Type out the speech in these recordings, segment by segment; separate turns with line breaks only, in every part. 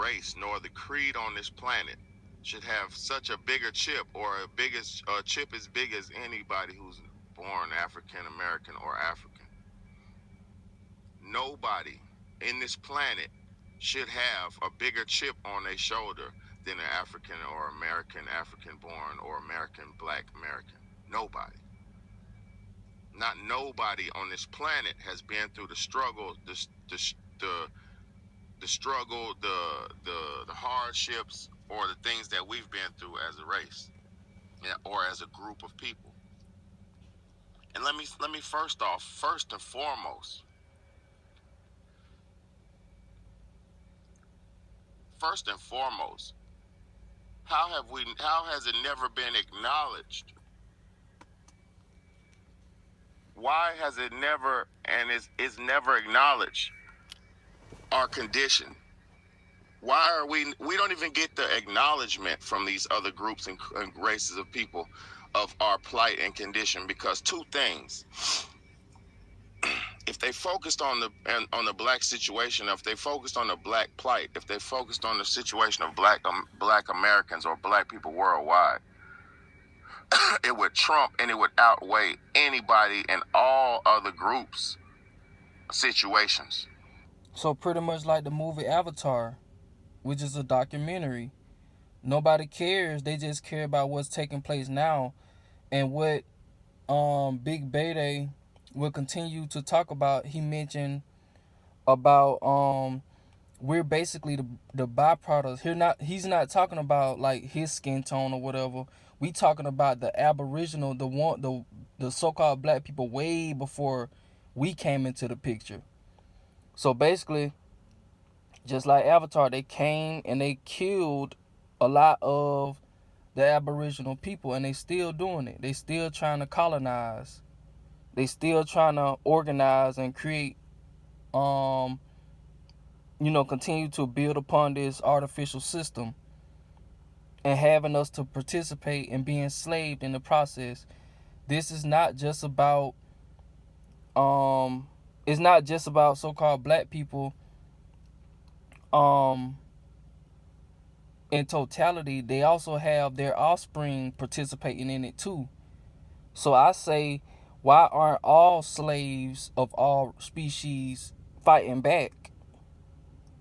race nor the creed on this planet should have such a bigger chip, or a biggest chip as big as anybody who's born African American or African. Nobody in this planet should have a bigger chip on their shoulder than an African or American, African born, or American, black American. Nobody. Not nobody on this planet has been through the struggle, the struggle, the hardships, or the things that we've been through as a race, or as a group of people. And let me first and foremost, how has it never been acknowledged? Why has it never, and is never acknowledged, our condition? Why are we don't even get the acknowledgement from these other groups and races of people of our plight and condition? Because two things: if they focused on the black situation, if they focused on the black plight, if they focused on the situation of black Americans or black people worldwide, it would trump and it would outweigh anybody and all other groups' situations.
So pretty much like the movie Avatar, which is a documentary. Nobody cares. They just care about what's taking place now, and what Big Bede will continue to talk about. He mentioned about we're basically the byproducts. He's not talking about like his skin tone or whatever. We talking about the Aboriginal, the so-called black people way before we came into the picture. So basically, just like Avatar, they came and they killed a lot of the Aboriginal people, and they still doing it. They still trying to colonize. They still trying to organize and create, continue to build upon this artificial system, and having us to participate and be enslaved in the process. This is not just about, it's not just about so-called black people, in totality. They also have their offspring participating in it too. So I say, why aren't all slaves of all species fighting back?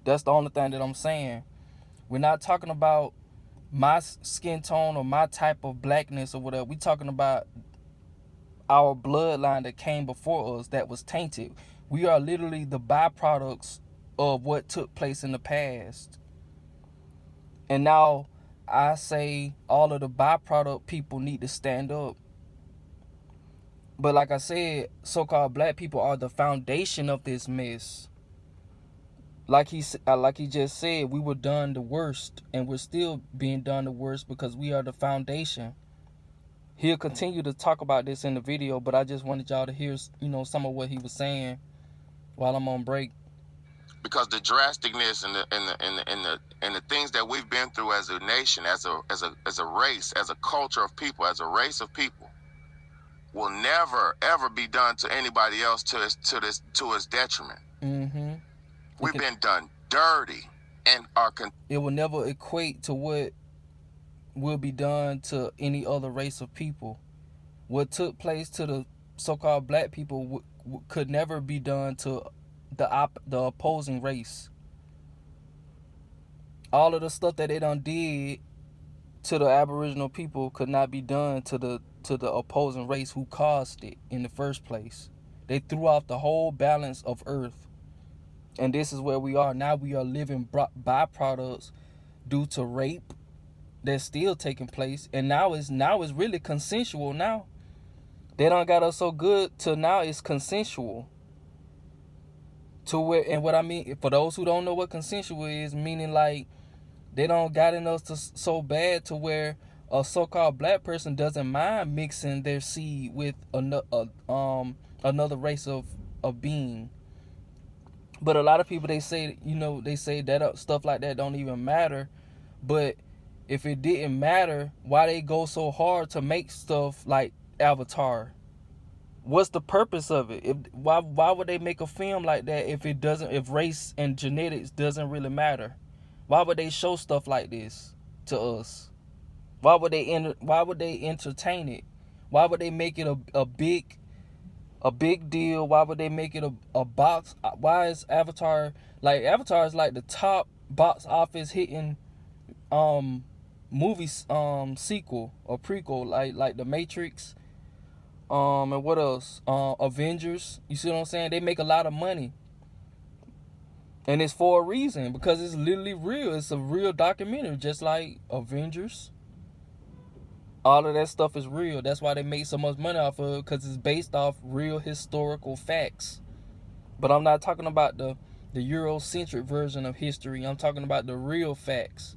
That's the only thing that I'm saying. We're not talking about my skin tone or my type of blackness or whatever. We're talking about our bloodline that came before us that was tainted. We are literally the byproducts of what took place in the past. And now I say all of the byproduct people need to stand up. But like I said, so-called black people are the foundation of this mess. Like he just said, we were done the worst, and we're still being done the worst because we are the foundation. He'll continue to talk about this in the video, but I just wanted y'all to hear, some of what he was saying while I'm on break. Because the drasticness and the things that we've been through as a nation, as a race, as a culture of people, as a race of people, will never ever be done to anybody else to its detriment. Mm-hmm. We've been done dirty, and it will never equate to what will be done to any other race of people. What took place to the so-called black people could never be done to the opposing race. All of the stuff that they done did to the Aboriginal people could not be done to the opposing race who caused it in the first place. They threw off the whole balance of earth. And this is where we are. Now we are living byproducts due to rape that's still taking place. And now it's really consensual now. They done got us so good till now it's consensual. To where, and what I mean, for those who don't know what consensual is, meaning like they don't got in us so bad to where a so-called black person doesn't mind mixing their seed with another race of being. But a lot of people, they say that stuff like that don't even matter. But if it didn't matter, why they go so hard to make stuff like Avatar? What's the purpose of it? Why would they make a film like that if race and genetics doesn't really matter? Why would they show stuff like this to us? Why would they entertain it? Why would they make it a big deal? Why would they make it a box? Why is Avatar is like the top box office hitting movie sequel or prequel, like the Matrix, and what else? Avengers. You see what I'm saying? They make a lot of money. And it's for a reason, because it's literally real. It's a real documentary, just like Avengers. All of that stuff is real. That's why they make so much money off of it, because it's based off real historical facts. But I'm not talking about the Eurocentric version of history. I'm talking about the real facts.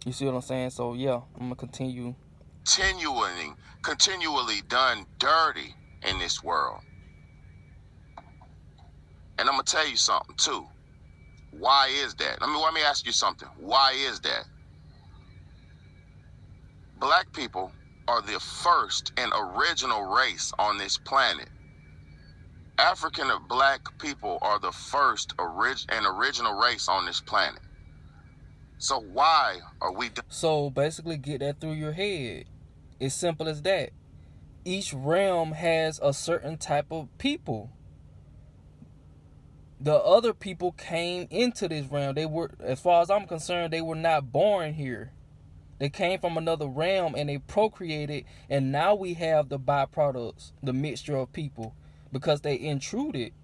You see what I'm saying? So yeah, I'm gonna continue.
Continually done dirty in this world. And I'm gonna tell you something too. Why is that? Let me ask you something. Why is that? Black people are the first and original race on this planet. African and black people are the first and original race on this planet. So why are we...
So basically, get that through your head. It's simple as that. Each realm has a certain type of people. The other people came into this realm. They were, as far as I'm concerned, they were not born here. They came from another realm and they procreated, and now we have the byproducts, the mixture of people, because they intruded.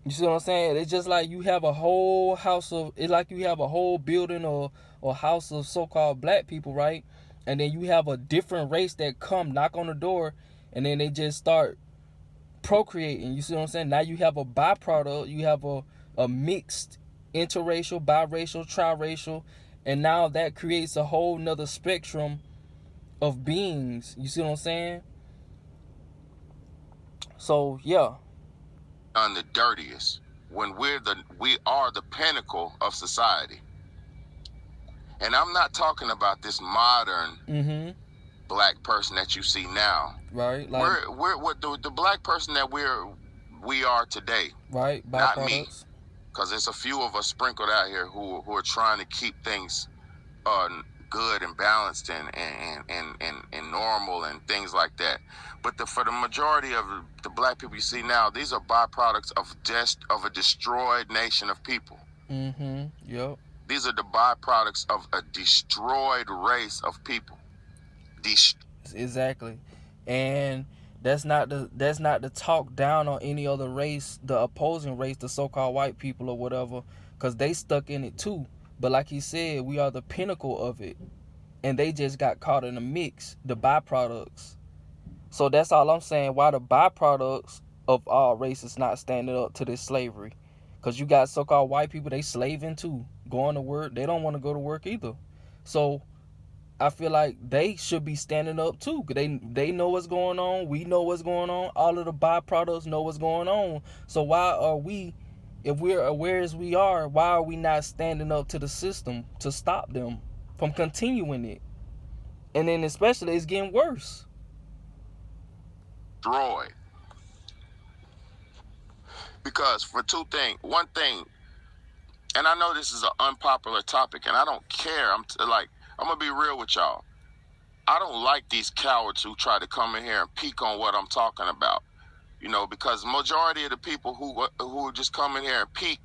You see what I'm saying? It's just like you have a whole house of, it's like you have a whole building or house of so-called black people, right? And then you have a different race that come knock on the door, and then they just start procreating. You see what I'm saying? Now you have a byproduct. You have a mixed interracial, biracial, triracial, and now that creates a whole nother spectrum of beings. You see what I'm saying? So yeah.
On the dirtiest, when we are the pinnacle of society. And I'm not talking about this modern black person that you see now.
Right. Like
we're the black person that we are today.
Right.
Not me. Because there's a few of us sprinkled out here who are trying to keep things good and balanced and normal and things like that. But for the majority of the black people you see now, these are byproducts of a destroyed nation of people.
Yep.
These are the byproducts of a destroyed race of people.
Exactly. And that's not the talk down on any other race, the opposing race, the so-called white people or whatever, because they stuck in it too. But like he said, we are the pinnacle of it, and they just got caught in the mix, the byproducts. So that's all I'm saying. Why the byproducts of all races not standing up to this slavery? Because you got so-called white people, they slaving too, going to work. They don't want to go to work either. So I feel like they should be standing up too. They know what's going on. We know what's going on. All of the byproducts know what's going on. So why are we, if we're aware as we are, why are we not standing up to the system to stop them from continuing it? And then especially it's getting worse.
Destroyed. Because for one thing, and I know this is an unpopular topic, and I don't care. I'm gonna be real with y'all. I don't like these cowards who try to come in here and peek on what I'm talking about. You know, because majority of the people who just come in here and peek,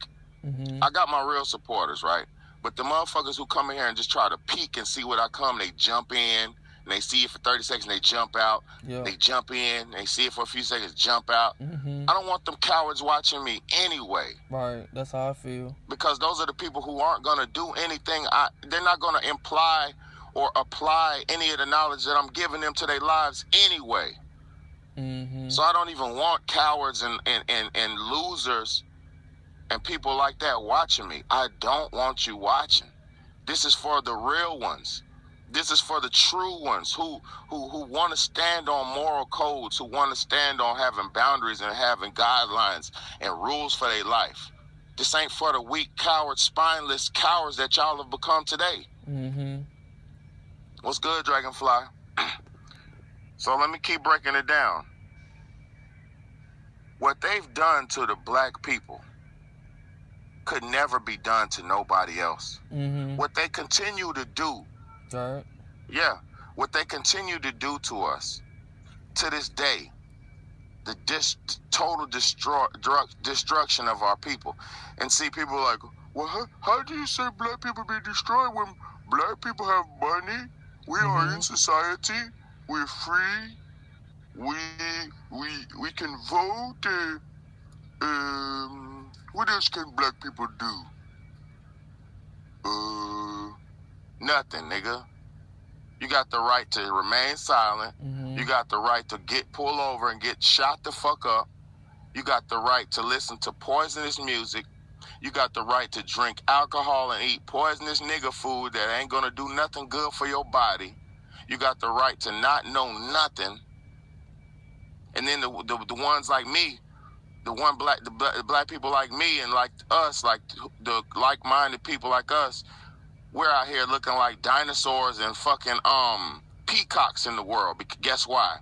I got my real supporters, right? But the motherfuckers who come in here and just try to peek and see what I come, they jump in, and they see it for 30 seconds, they jump out. Yep. They jump in, they see it for a few seconds, jump out. I don't want them cowards watching me anyway.
Right, that's how I feel.
Because those are the people who aren't going to do anything. They're not going to imply or apply any of the knowledge that I'm giving them to their lives anyway. So I don't even want cowards and losers and people like that watching me. I don't want you watching. This is for the real ones. This is for the true ones who want to stand on moral codes, who want to stand on having boundaries and having guidelines and rules for their life. This ain't for the weak, coward, spineless cowards that y'all have become today. What's good, Dragonfly? So let me keep breaking it down. What they've done to the black people could never be done to nobody else.
Mm-hmm.
What they continue to do,
Right.
yeah, what they continue to do to us to this day, the total destruction of our people. And see, people are like, well, how do you say black people be destroyed when black people have money? We are in society. We're free. We we can vote. What else can black people do? Nothing, nigga. You got the right to remain silent. You got the right to get pulled over and get shot the fuck up. You got the right to listen to poisonous music. You got the right to drink alcohol and eat poisonous nigga food that ain't gonna do nothing good for your body. You got the right to not know nothing. And then the ones like me, the black people like me and like us, like the like-minded people like us, we're out here looking like dinosaurs and fucking peacocks in the world. Guess why?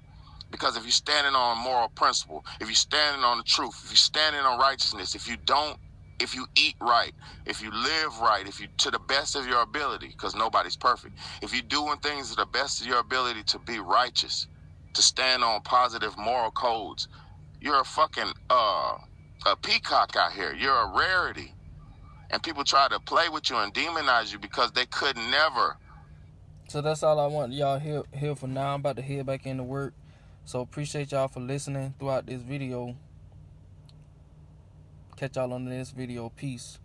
Because if you're standing on moral principle, if you're standing on the truth, if you're standing on righteousness, if you eat right, if you live right, if you to the best of your ability, because nobody's perfect, if you're doing things to the best of your ability to be righteous, to stand on positive moral codes, you're a fucking a peacock out here. You're a rarity. And people try to play with you and demonize you because they could never.
So that's all I want y'all here for now. I'm about to head back into work. So appreciate y'all for listening throughout this video. Catch y'all on the next video. Peace.